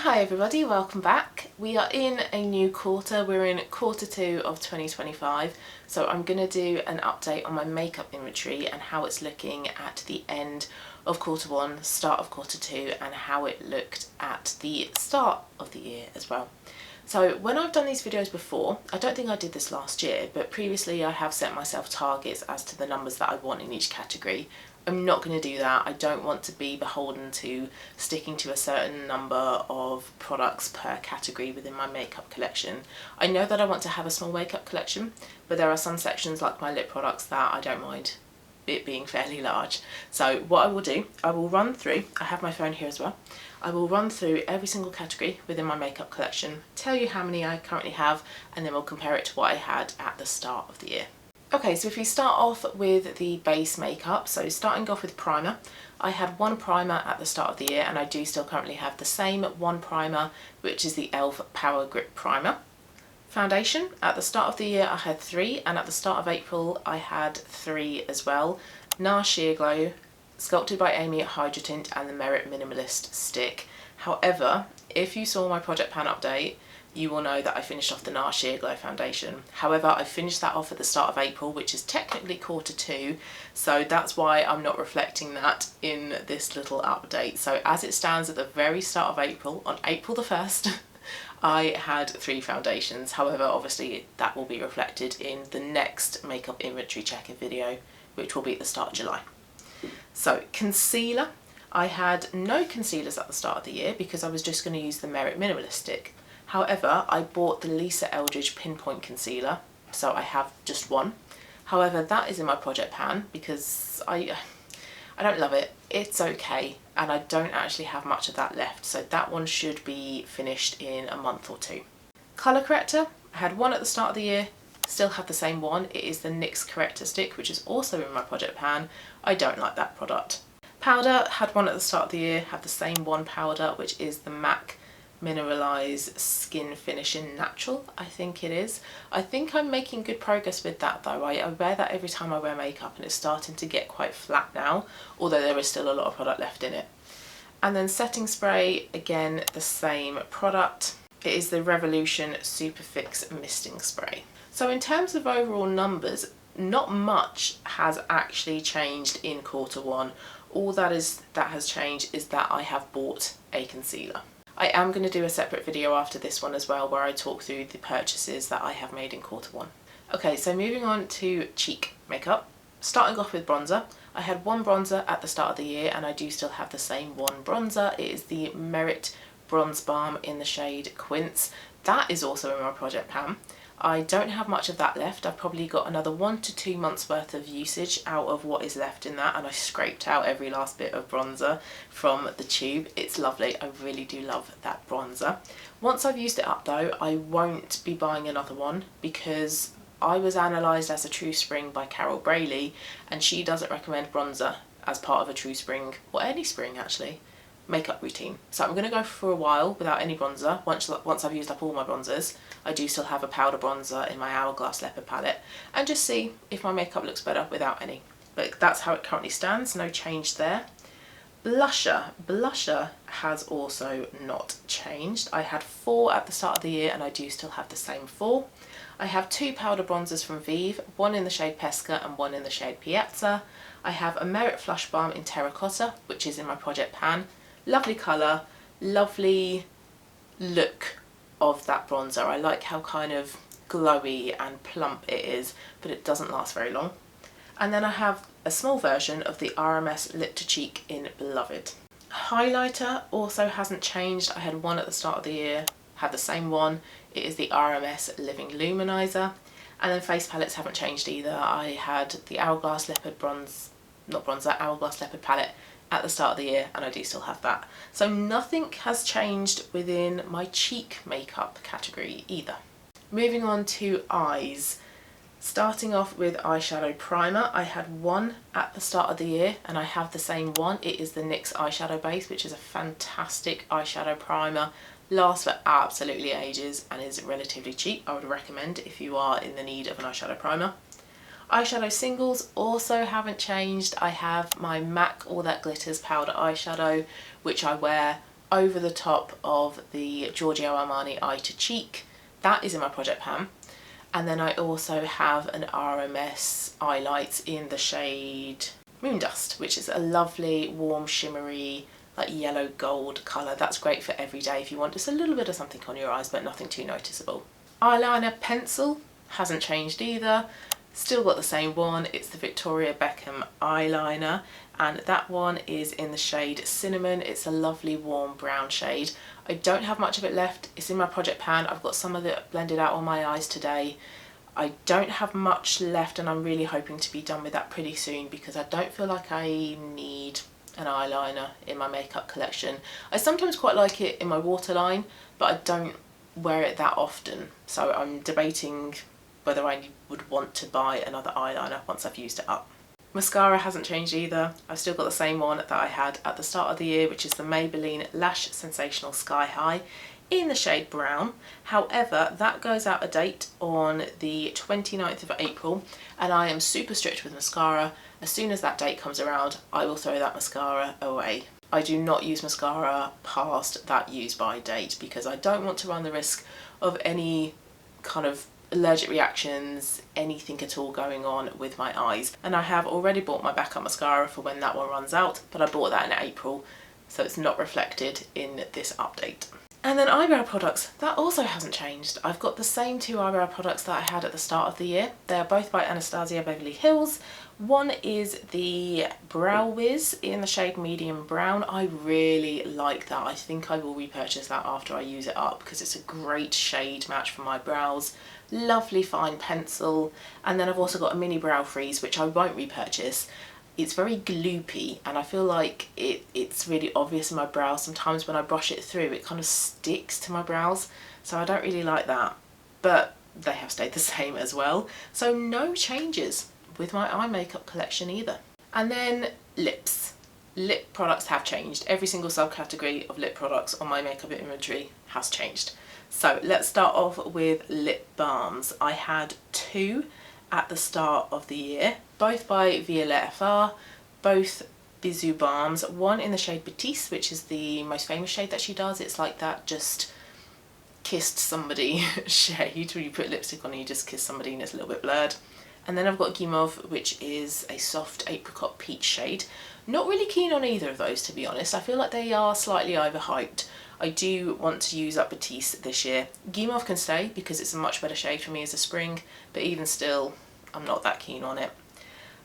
Hi everybody, welcome back. We are in a new quarter. We're in quarter 2 of 2025, so I'm going to do an update on my makeup inventory and how it's looking at the end of quarter 1, start of quarter 2, and how it looked at the start of the year as well. So when I've done these videos before, I don't think I did this last year, but previously I have set myself targets as to the numbers that I want in each category. I'm not going to do that. I don't want to be beholden to sticking to a certain number of products per category within my makeup collection. I know that I want to have a small makeup collection, but there are some sections like my lip products that I don't mind it being fairly large. So what I will do, I will run through, I have my phone here as well, I will run through every single category within my makeup collection, tell you how many I currently have, and then we'll compare it to what I had at the start of the year. Okay, so if we start off with the base makeup, so starting off with primer, I had one primer at the start of the year and I do still currently have the same one primer, which is the e.l.f. Power Grip Primer. Foundation, at the start of the year I had 3, and at the start of April I had 3 as well. NARS Sheer Glow, Sculpted by Amy at Hydratint, and the Merit Minimalist Stick. However, if you saw my Project Pan update, you will know that I finished off the NARS Sheer Glow foundation. However, I finished that off at the start of April, which is technically quarter 2, so that's why I'm not reflecting that in this little update. So as it stands at the very start of April, on April the 1st, I had 3 foundations. However, obviously that will be reflected in the next makeup inventory check-in video, which will be at the start of July. So concealer, I had no concealers at the start of the year because I was just going to use the Merit Minimalist Stick. However, I bought the Lisa Eldridge Pinpoint Concealer, so I have just one. However, that is in my Project Pan because I don't love it. It's okay, and I don't actually have much of that left, so that one should be finished in a month or 2. Colour corrector, I had one at the start of the year, still have the same one. It is the NYX Corrector Stick, which is also in my Project Pan. I don't like that product. Powder, had one at the start of the year, have the same one powder, which is the MAC Mineralize Skin Finishing Natural, I think it is. I think I'm making good progress with that though. I wear that every time I wear makeup and it's starting to get quite flat now, although there is still a lot of product left in it. And then setting spray, again the same product. It is the Revolution Super Fix Misting Spray. So in terms of overall numbers, not much has actually changed in quarter 1. All that has changed is that I have bought a concealer. I am going to do a separate video after this one as well, where I talk through the purchases that I have made in quarter 1. Okay, so moving on to cheek makeup. Starting off with bronzer, I had one bronzer at the start of the year and I do still have the same one bronzer. It is the Merit Bronze Balm in the shade Quince. That is also in my Project Pan. I don't have much of that left. I've probably got another 1 to 2 months worth of usage out of what is left in that, and I scraped out every last bit of bronzer from the tube. It's lovely. I really do love that bronzer. Once I've used it up though, I won't be buying another one because I was analysed as a True Spring by Carol Brayley, and she doesn't recommend bronzer as part of a True Spring, or any spring actually, makeup routine. So I'm going to go for a while without any bronzer. Once I've used up all my bronzers, I do still have a powder bronzer in my Hourglass Leopard palette, and just see if my makeup looks better without any. But that's how it currently stands, no change there. Blusher has also not changed. I had 4 at the start of the year and I do still have the same 4. I have 2 powder bronzers from Vive, one in the shade Pesca and one in the shade Piazza. I have a Merit Flush Balm in Terracotta, which is in my Project Pan. Lovely colour, lovely look of that bronzer. I like how kind of glowy and plump it is, but it doesn't last very long. And then I have a small version of the RMS Lip to Cheek in Beloved. Highlighter also hasn't changed. I had one at the start of the year, had the same one. It is the RMS Living Luminizer. And then face palettes haven't changed either. I had the Hourglass Leopard Hourglass Leopard palette at the start of the year, and I do still have that. So nothing has changed within my cheek makeup category either. Moving on to eyes. Starting off with eyeshadow primer, I had one at the start of the year and I have the same one. It is the NYX eyeshadow base, which is a fantastic eyeshadow primer. Lasts for absolutely ages and is relatively cheap. I would recommend if you are in the need of an eyeshadow primer. Eyeshadow singles also haven't changed. I have my MAC All That Glitters powder eyeshadow, which I wear over the top of the Giorgio Armani Eye to Cheek. That is in my project pan. And then I also have an RMS eye light in the shade Moondust, which is a lovely, warm, shimmery, like yellow gold colour. That's great for every day if you want just a little bit of something on your eyes, but nothing too noticeable. Eyeliner pencil hasn't changed either. Still got the same one. It's the Victoria Beckham eyeliner, and that one is in the shade Cinnamon. It's a lovely warm brown shade. I don't have much of it left. It's in my project pan. I've got some of it blended out on my eyes today. I don't have much left, and I'm really hoping to be done with that pretty soon because I don't feel like I need an eyeliner in my makeup collection. I sometimes quite like it in my waterline, but I don't wear it that often. So I'm debating whether I would want to buy another eyeliner once I've used it up. Mascara hasn't changed either. I've still got the same one that I had at the start of the year, which is the Maybelline Lash Sensational Sky High in the shade brown. However, that goes out of date on the 29th of April, and I am super strict with mascara. As soon as that date comes around, I will throw that mascara away. I do not use mascara past that use by date because I don't want to run the risk of any kind of allergic reactions, anything at all going on with my eyes. And I have already bought my backup mascara for when that one runs out, but I bought that in April, so it's not reflected in this update. And then eyebrow products, that also hasn't changed. I've got the same two eyebrow products that I had at the start of the year. They are both by Anastasia Beverly Hills. One is the Brow Wiz in the shade medium brown. I really like that. I think I will repurchase that after I use it up because it's a great shade match for my brows. Lovely fine pencil. And then I've also got a mini brow freeze, which I won't repurchase. It's very gloopy, and I feel like it's really obvious in my brows. Sometimes when I brush it through, it kind of sticks to my brows, so I don't really like that. But they have stayed the same as well. So no changes with my eye makeup collection either. And then lips. Lip products have changed. Every single subcategory of lip products on my makeup inventory has changed. So let's start off with lip balms. I had two at the start of the year, both by Violette FR, both Bisou balms, one in the shade Batiste, which is the most famous shade that she does. It's like that just kissed somebody shade where you put lipstick on and you just kiss somebody and it's a little bit blurred. And then I've got Guimauve, which is a soft apricot peach shade. Not really keen on either of those, to be honest. I feel like they are slightly overhyped. I do want to use up Batiste this year. Guimauve can stay because it's a much better shade for me as a spring, but even still, I'm not that keen on it.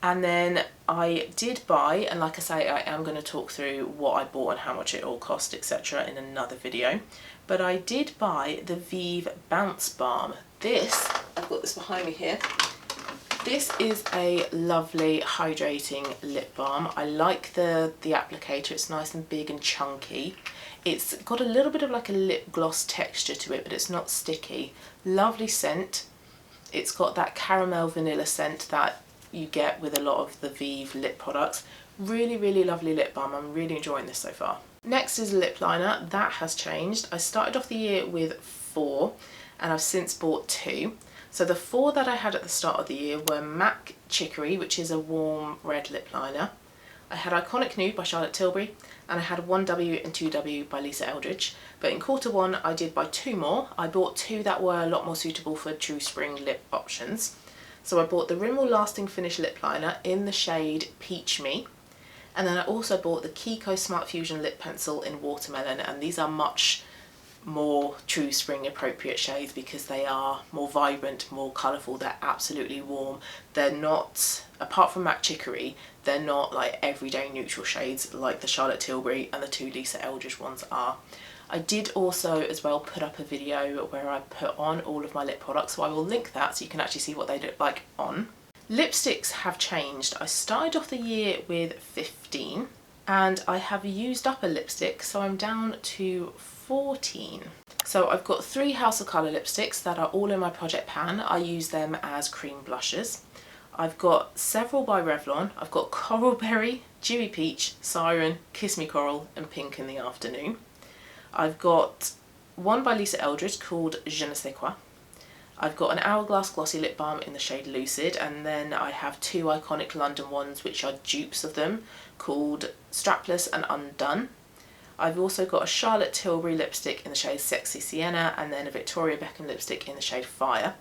And then I did buy, and like I say, I am going to talk through what I bought and how much it all cost, etc. in another video. But I did buy the Vive Bounce Balm. This, I've got this behind me here. This is a lovely hydrating lip balm. I like the applicator. It's nice and big and chunky. It's got a little bit of like a lip gloss texture to it, but it's not sticky. Lovely scent. It's got that caramel vanilla scent that you get with a lot of the Vive lip products. Really, really lovely lip balm. I'm really enjoying this so far. Next is a lip liner. That has changed. I started off the year with 4 and I've since bought 2. So the 4 that I had at the start of the year were MAC Chicory, which is a warm red lip liner. I had Iconic Nude by Charlotte Tilbury, and I had 1W and 2W by Lisa Eldridge. But in Q1 I did buy 2 more. I bought 2 that were a lot more suitable for true spring lip options. So I bought the Rimmel Lasting Finish lip liner in the shade Peach Me. And then I also bought the Kiko Smart Fusion lip pencil in Watermelon, and these are much more true spring appropriate shades because they are more vibrant, more colourful. They're absolutely warm. They're not, apart from MAC Chicory, they're not like everyday neutral shades like the Charlotte Tilbury and the 2 Lisa Eldridge ones are. I did also as well put up a video where I put on all of my lip products, so I will link that so you can actually see what they look like on. Lipsticks have changed. I started off the year with 15 and I have used up a lipstick, so I'm down to 14. So I've got 3 House of Colour lipsticks that are all in my project pan. I use them as cream blushes. I've got several by Revlon. I've got Coral Berry, Dewy Peach, Siren, Kiss Me Coral and Pink in the Afternoon. I've got one by Lisa Eldridge called Je ne sais quoi. I've got an Hourglass Glossy Lip Balm in the shade Lucid, and then I have 2 iconic London ones which are dupes of them called Strapless and Undone. I've also got a Charlotte Tilbury lipstick in the shade Sexy Sienna, and then a Victoria Beckham lipstick in the shade Fire.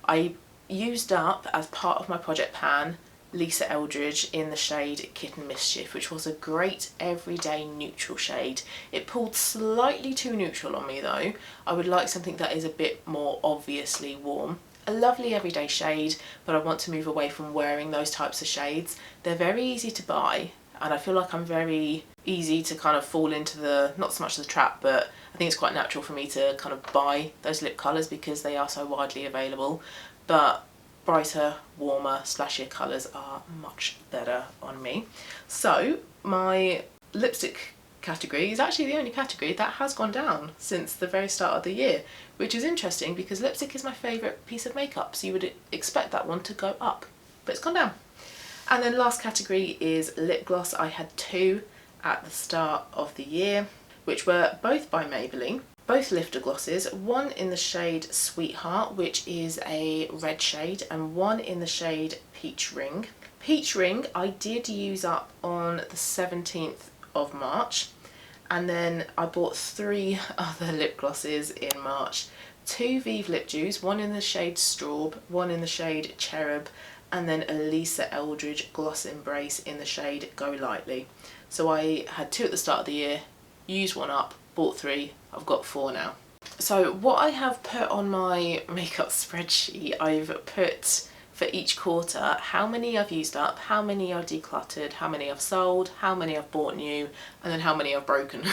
I used up, as part of my project pan, Lisa Eldridge in the shade Kitten Mischief, which was a great everyday neutral shade. It pulled slightly too neutral on me though. I would like something that is a bit more obviously warm. A lovely everyday shade, but I want to move away from wearing those types of shades. They're very easy to buy, and I feel like I'm very easy to kind of fall into the, not so much the trap, but I think it's quite natural for me to kind of buy those lip colours because they are so widely available. But brighter, warmer, splashier colours are much better on me. So my lipstick category is actually the only category that has gone down since the very start of the year, which is interesting because lipstick is my favourite piece of makeup, so you would expect that one to go up, but it's gone down. And then last category is lip gloss. I had two at the start of the year, which were both by Maybelline. Both lifter glosses, one in the shade Sweetheart, which is a red shade, and one in the shade Peach Ring. Peach Ring I did use up on the 17th of March, and then I bought three other lip glosses in March. Two Vive Lip Dews, one in the shade Straub, one in the shade Cherub, and then a Lisa Eldridge Gloss Embrace in the shade Go Lightly. So I had two at the start of the year, used one up, bought three, I've got four now. So what I have put on my makeup spreadsheet, I've put for each quarter how many I've used up, how many are decluttered, how many I've sold, how many I've bought new, and then how many I've broken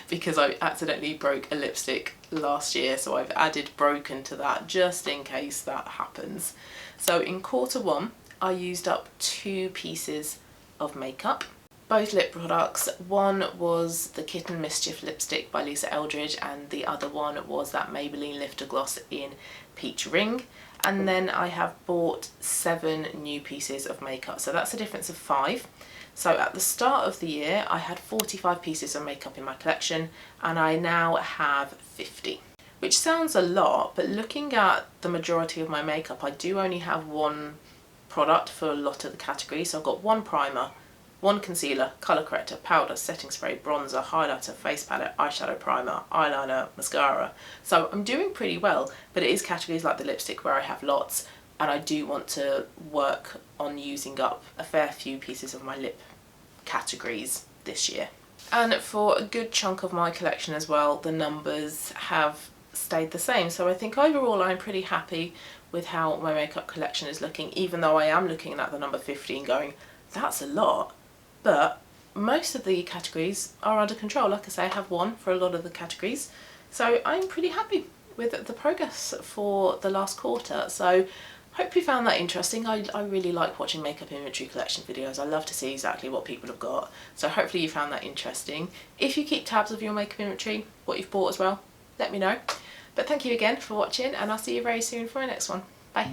because I accidentally broke a lipstick last year, so I've added broken to that just in case that happens. So in quarter one I used up two pieces of makeup. Both lip products. One was the Kitten Mischief lipstick by Lisa Eldridge, and the other one was that Maybelline Lifter Gloss in Peach Ring. And then I have bought 7 new pieces of makeup, so that's a difference of 5. So at the start of the year I had 45 pieces of makeup in my collection, and I now have 50. Which sounds a lot, but looking at the majority of my makeup, I do only have one product for a lot of the categories. So I've got one primer, one concealer, colour corrector, powder, setting spray, bronzer, highlighter, face palette, eyeshadow primer, eyeliner, mascara. So I'm doing pretty well, but it is categories like the lipstick where I have lots, and I do want to work on using up a fair few pieces of my lip categories this year. And for a good chunk of my collection as well, the numbers have stayed the same. So I think overall I'm pretty happy with how my makeup collection is looking, even though I am looking at the number 15 going, that's a lot. But most of the categories are under control. Like I say, I have one for a lot of the categories. So I'm pretty happy with the progress for the last quarter. So hope you found that interesting. I really like watching makeup inventory collection videos. I love to see exactly what people have got. So hopefully you found that interesting. If you keep tabs of your makeup inventory, what you've bought as well, let me know. But thank you again for watching, and I'll see you very soon for our next one. Bye.